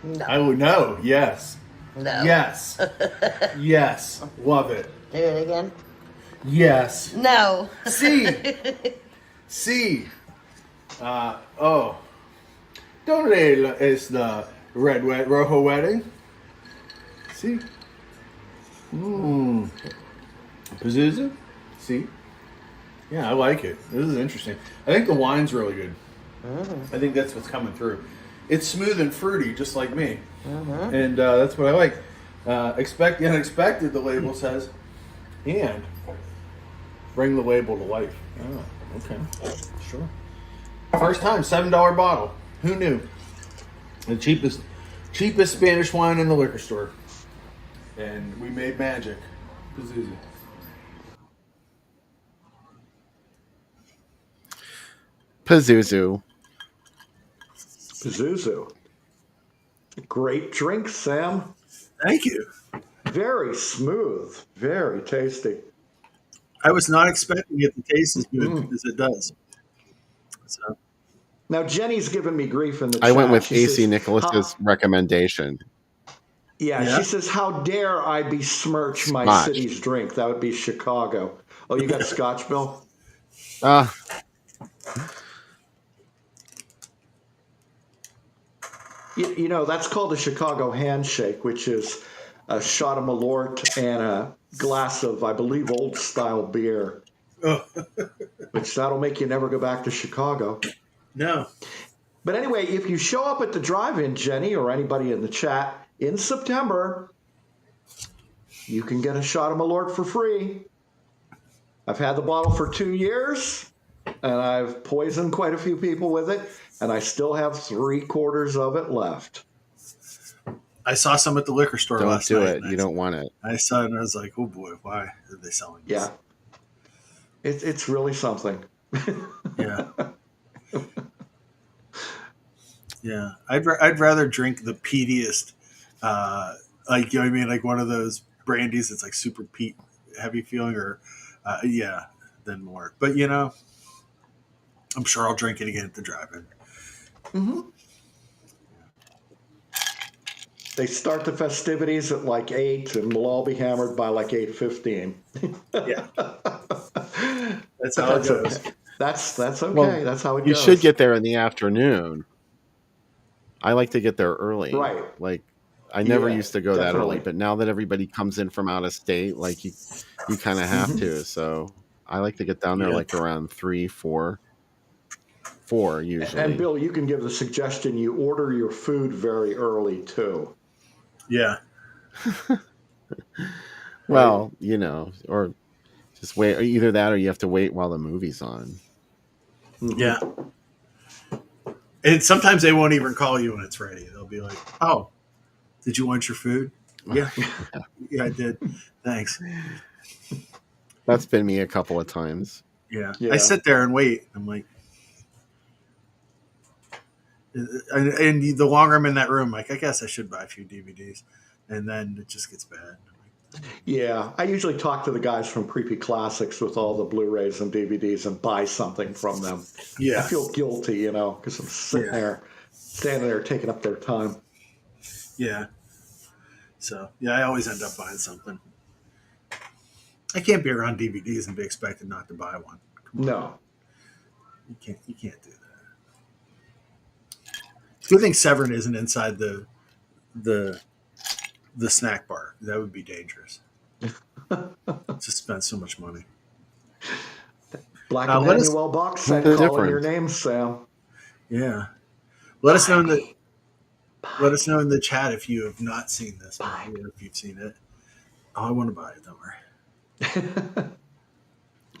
No.
I would know. Yes.
No.
Yes. Yes. Love it.
Do it again.
Yes.
No.
Sí. Oh. ¿Dónde es the rojo wedding? Sí. Pazuzu? See? Yeah, I like it. This is interesting. I think the wine's really good. I think that's what's coming through. It's smooth and fruity, just like me. And that's what I like. Expect the unexpected, the label says. And bring the label to life. Oh, okay. Sure. First time, $7 bottle. Who knew? The cheapest Spanish wine in the liquor store. And we made magic. Pazuzu.
Pazuzu. Great drink, Sam.
Thank you.
Very smooth. Very tasty.
I was not expecting it to taste as good as it does. So.
Now, Jenny's giving me grief in the chat.
I went with
She
AC
says,
Nicholas's recommendation.
Yeah, she says, how dare I besmirch my
Scotch.
city's drink? That would be Chicago. Oh, you got Scotch, Bill? You know, that's called a Chicago handshake, which is a shot of Malort and a glass of, I believe, old-style beer. Which that'll make you never go back to Chicago.
No.
But anyway, if you show up at the drive-in, Jenny, or anybody in the chat, in September, you can get a shot of Malort for free. I've had the bottle for 2 years, and I've poisoned quite a few people with it, and I still have 3/4 of it left.
I saw some at the liquor store last night.
Don't do it. You don't want it.
I saw it, and I was like, oh boy, why are they selling this?
Yeah. It's really something.
Yeah. Yeah. I'd rather drink the peatiest, like, you know what I mean? Like one of those brandies that's like super peat heavy feeling or, than more. But, you know, I'm sure I'll drink it again at the drive-in.
They start the festivities at like 8, and we'll all be hammered by like 8:15.
Yeah. That's how it goes.
Okay. That's okay.
Well,
that's how it
you
goes.
should get there in the afternoon. I like to get there early.
Right.
Like, I never used to go that
definitely.
early, but now that everybody comes in from out of state, like you kind of have to. So I like to get down there like around 3, 4 usually.
And Bill, you can give the suggestion you order your food very early too.
Yeah.
Well, you know, or just wait. Or either that, or you have to wait while the movie's on.
Yeah. And sometimes they won't even call you when it's ready. They'll be like, "Oh, did you want your food?" Yeah. Yeah, I did. Thanks.
That's been me a couple of times.
Yeah. I sit there and wait. I'm like, and the longer I'm in that room, like, I guess I should buy a few DVDs. And then it just gets bad.
Yeah, I usually talk to the guys from Creepy Classics with all the Blu-rays and DVDs and buy something from them.
Yeah.
I feel guilty, you know, because I'm standing there taking up their time.
Yeah. So, yeah, I always end up buying something. I can't be around DVDs and be expected not to buy one.
No.
You can't do that. It's a good thing Severn isn't inside the snack bar. That would be dangerous. To spend so much money.
Black Emmanuel box set calling your name, Sam.
Yeah. Let us know in the chat if you have not seen this movie or if you've seen it. Oh, I want to buy it. Don't worry.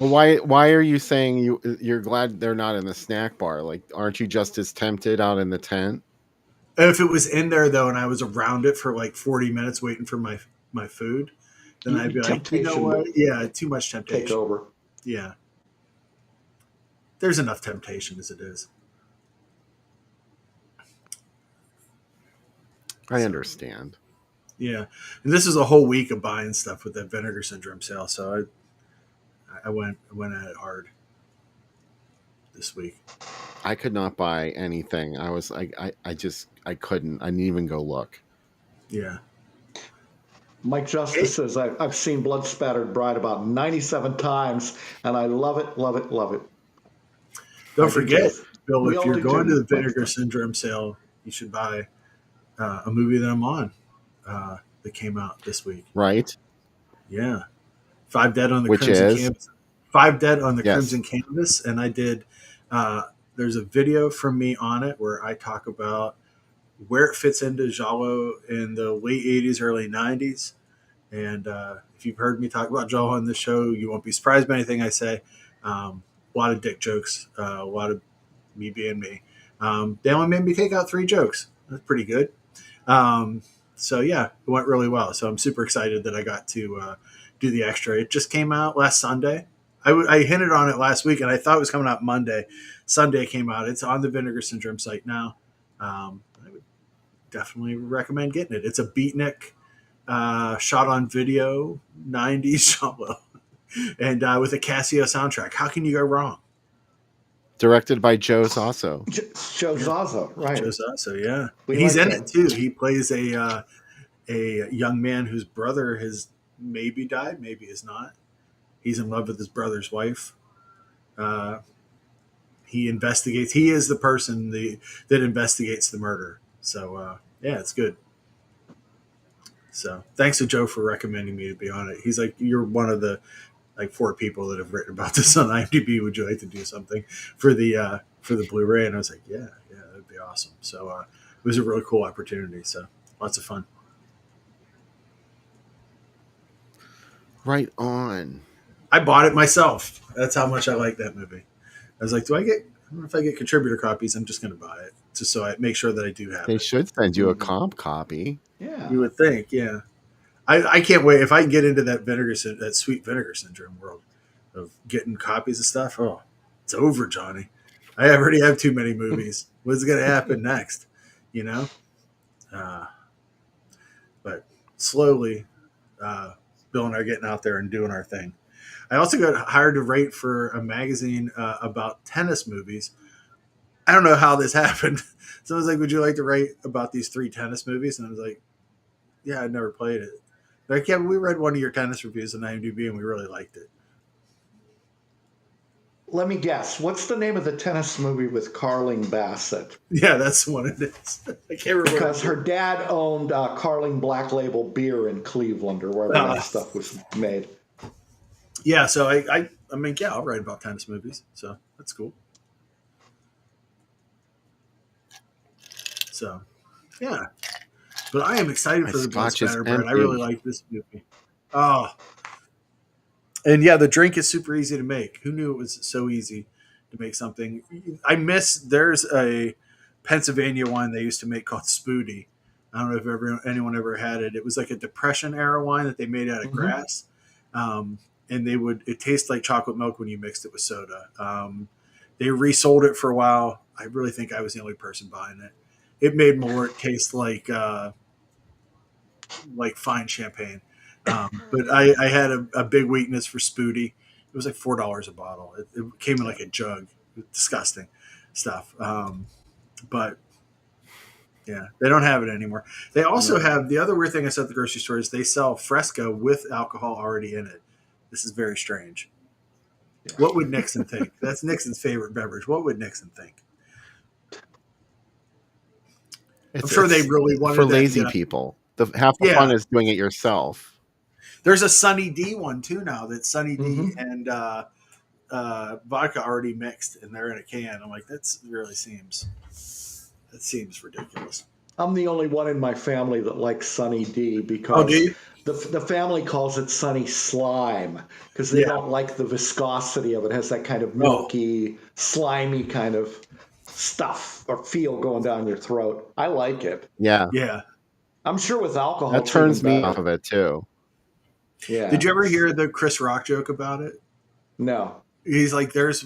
Well, why are you saying you're glad they're not in the snack bar? Like, aren't you just as tempted out in the tent?
If it was in there though, and I was around it for like 40 minutes waiting for my food, then I'd be like, you know what? Yeah, too much temptation.
Take over.
Yeah. there's enough temptation as it is.
I understand.
Yeah, and this is a whole week of buying stuff with that Vinegar Syndrome sale, so I went at it hard this week.
I could not buy anything. I was like, I couldn't. I didn't even go look.
Yeah.
Mike Justice says, I've seen Blood-Spattered Bride about 97 times, and I love it, love it, love it.
Don't forget, Bill, if you're going to the Vinegar Syndrome sale, you should buy a movie that I'm on that came out this week.
Right.
Yeah. 5 Dead on the Crimson Canvas. 5 Dead on the Crimson Canvas. And I did, there's a video from me on it where I talk about where it fits into giallo in the late 80s, early 90s. And if you've heard me talk about giallo on this show, you won't be surprised by anything I say. A lot of dick jokes, a lot of me being me. They only made me take out 3 jokes. That's pretty good. So yeah, it went really well. So I'm super excited that I got to do the extra. It just came out last Sunday. I hinted on it last week, and I thought it was coming out Monday. Sunday came out. It's on the Vinegar Syndrome site now. I would definitely recommend getting it. It's a beatnik shot on video, 90s giallo, and with a Casio soundtrack. How can you go wrong?
Directed by Joe Sasso.
Joe Sasso, right?
Joe Sasso, yeah. He's in it too. He plays a young man whose brother has maybe died, maybe is not. He's in love with his brother's wife. He investigates. He is the person that investigates the murder. So yeah, it's good. So thanks to Joe for recommending me to be on it. He's like, you're one of the 4 people that have written about this on IMDb. Would you like to do something for the Blu-ray? And I was like, yeah, that'd be awesome. So it was a really cool opportunity. So lots of fun.
Right on.
I bought it myself. That's how much I like that movie. I was like, I don't know if I get contributor copies. I'm just going to buy it just so I make sure that I do have it.
They should send you a comp copy.
Yeah.
You would think, yeah. I can't wait. If I can get into that sweet Vinegar Syndrome world of getting copies of stuff, oh, it's over, Johnny. I already have too many movies. What's going to happen next? You know? But slowly, Bill and I are getting out there and doing our thing. I also got hired to write for a magazine about tennis movies. I don't know how this happened. Someone's like, would you like to write about these 3 tennis movies? And I was like, yeah, I'd never played it. They're like, yeah, we read one of your tennis reviews on IMDb and we really liked it.
Let me guess. What's the name of the tennis movie with Carling Bassett?
Yeah, that's the one it is. I can't remember.
Because her dad owned Carling Black Label beer in Cleveland or wherever that stuff was made.
Yeah, so I mean, yeah, I'll write about tennis movies. So that's cool. So, yeah. But I am excited for the Blood-Spattered Bride. I really like this movie. Oh. And yeah, the drink is super easy to make. Who knew it was so easy to make something? There's a Pennsylvania wine they used to make called Spoody. I don't know if anyone ever had it. It was like a Depression era wine that they made out of grass. And it tastes like chocolate milk when you mixed it with soda. They resold it for a while. I really think I was the only person buying it. It made Malort taste like fine champagne. But I had a big weakness for Spoody. It was like $4 a bottle. It came in like a jug. Disgusting stuff. But yeah, they don't have it anymore. They also have the other weird thing I saw at the grocery store is they sell Fresca with alcohol already in it. This is very strange. Yeah. What would Nixon think? That's Nixon's favorite beverage. What would Nixon think? I'm sure they really wanted
for lazy people. Half the fun is doing it yourself.
There's a Sunny D one too now. That's Sunny D and vodka already mixed, and they're in a can. I'm like, that seems ridiculous.
I'm the only one in my family that likes Sunny D because the family calls it Sunny Slime because they don't like the viscosity of it. It has that kind of milky, slimy kind of stuff or feel going down your throat. I like it.
Yeah.
Yeah.
I'm sure with alcohol
that turns me off of it too.
Yeah.
Did you ever hear the Chris Rock joke about it?
No.
He's like, there's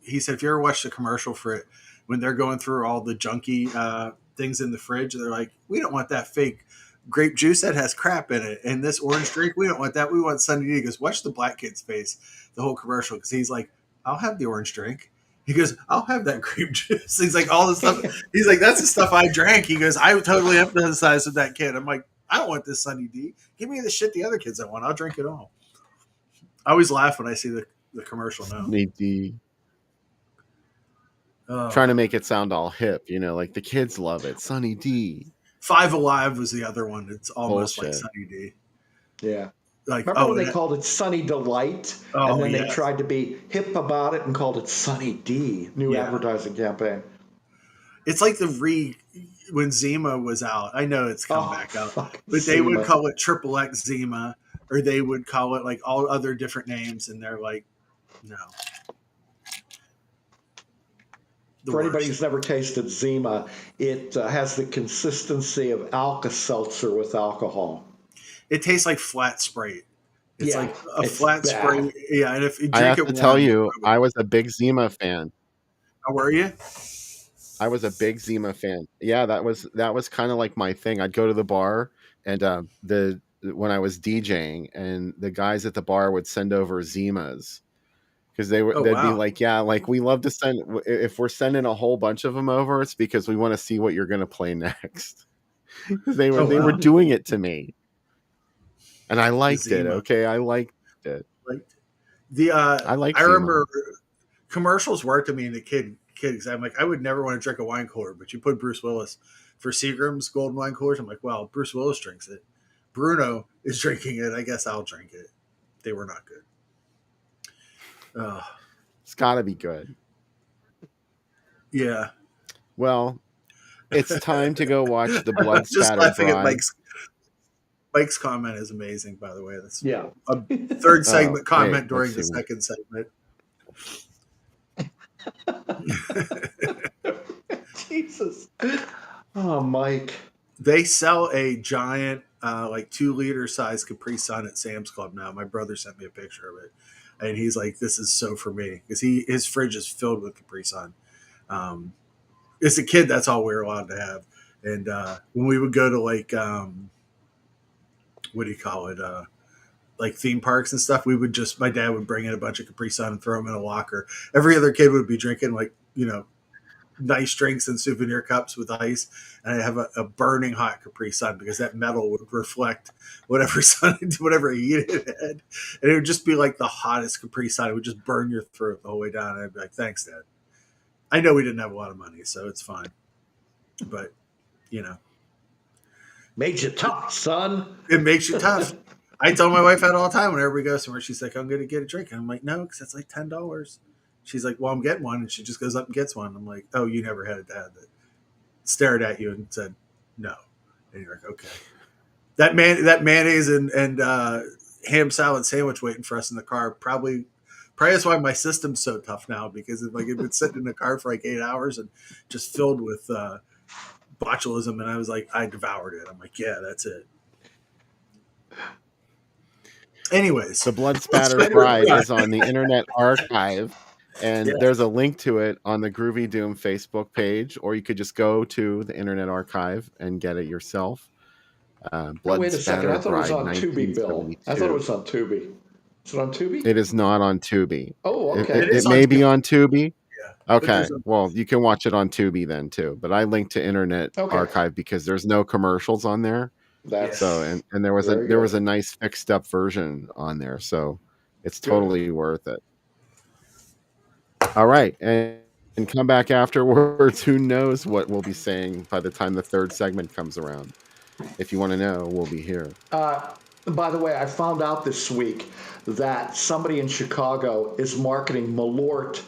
he said, if you ever watched the commercial for it, when they're going through all the junky things in the fridge, they're like, we don't want that fake grape juice that has crap in it. And this orange drink, we don't want that. We want Sunny D. He goes, watch the black kid's face, the whole commercial. Because he's like, I'll have the orange drink. He goes, I'll have that grape juice. He's like, all the stuff. He's like, that's the stuff I drank. He goes, I totally empathize with that kid. I'm like, I don't want this Sunny D. Give me the shit the other kids don't want. I'll drink it all. I always laugh when I see the commercial now.
Sunny D. Trying to make it sound all hip, like the kids love it. Sunny D.
Five Alive was the other one. It's almost like Sunny D.
Yeah.
Like,
remember when they called it Sunny Delight? And then they tried to be hip about it and called it Sunny D. New advertising campaign.
It's like when Zima was out. I know it's come back out. But they would call it Triple X Zima, or they would call it like all other different names, and they're like, no.
For anybody who's never tasted Zima, it has the consistency of Alka-Seltzer with alcohol.
It tastes like flat Sprite. It's like a flat Sprite. Yeah, and if you
I
drink
have
it
to tell you, I was a big Zima fan.
How were you?
I was a big Zima fan. Yeah, that was kind of like my thing. I'd go to the bar, and when I was DJing, and the guys at the bar would send over Zimas. Because they'd be like, yeah, like we love to send. If we're sending a whole bunch of them over, it's because we want to see what you're going to play next. Because they were doing it to me, and I liked it. Okay, I liked it.
I remember commercials worked to me in the kids. I'm like, I would never want to drink a wine cooler, but you put Bruce Willis for Seagram's golden wine coolers. I'm like, well, Bruce Willis drinks it. Bruno is drinking it. I guess I'll drink it. They were not good.
It's got to be good.
Yeah.
Well, it's time to go watch the Blood Spattered
laughing
Bride.
at Mike's comment is amazing, by the way. That's a third segment comment during the second segment.
Jesus. Oh, Mike.
They sell a giant, 2-liter size Capri Sun at Sam's Club now. My brother sent me a picture of it. And he's like, this is so for me. Because his fridge is filled with Capri Sun. As a kid, that's all we were allowed to have. And when we would go to theme parks and stuff, my dad would bring in a bunch of Capri Sun and throw them in a locker. Every other kid would be drinking nice drinks and souvenir cups with ice. And I'd have a burning hot Capri Sun because that metal would reflect whatever heat it had. And it would just be like the hottest Capri Sun. It would just burn your throat the whole way down. And I'd be like, thanks, Dad. I know we didn't have a lot of money, so it's fine. But,
made you tough, son.
It makes you tough. I tell my wife that all the time whenever we go somewhere. She's like, I'm going to get a drink. And I'm like, no, because that's like $10. She's like, well, I'm getting one. And she just goes up and gets one. I'm like, oh, you never had a dad that stared at you and said no. And you're like, okay. That mayonnaise and ham salad sandwich waiting for us in the car probably that's why my system's so tough now, because it'd been sitting in the car for 8 hours and just filled with botulism. And I was like, I devoured it. I'm like, yeah, that's it. Anyways,
the Blood Spattered Bride is on the Internet Archive, and there's a link to it on the Groovy Doom Facebook page, or you could just go to the Internet Archive and get it yourself.
Wait a second, I thought it was on Tubi, Bill. I thought it was on Tubi. Is it on Tubi?
It is not on Tubi.
Oh, okay.
It may be on Tubi. Yeah. Okay. Well, you can watch it on Tubi then too. But I linked to Internet Archive because there's no commercials on there. And there was a nice fixed up version on there, so it's totally worth it. All right, and come back afterwards. Who knows what we'll be saying by the time the third segment comes around? If you want to know, we'll be here.
By the way, I found out this week that somebody in Chicago is marketing Malort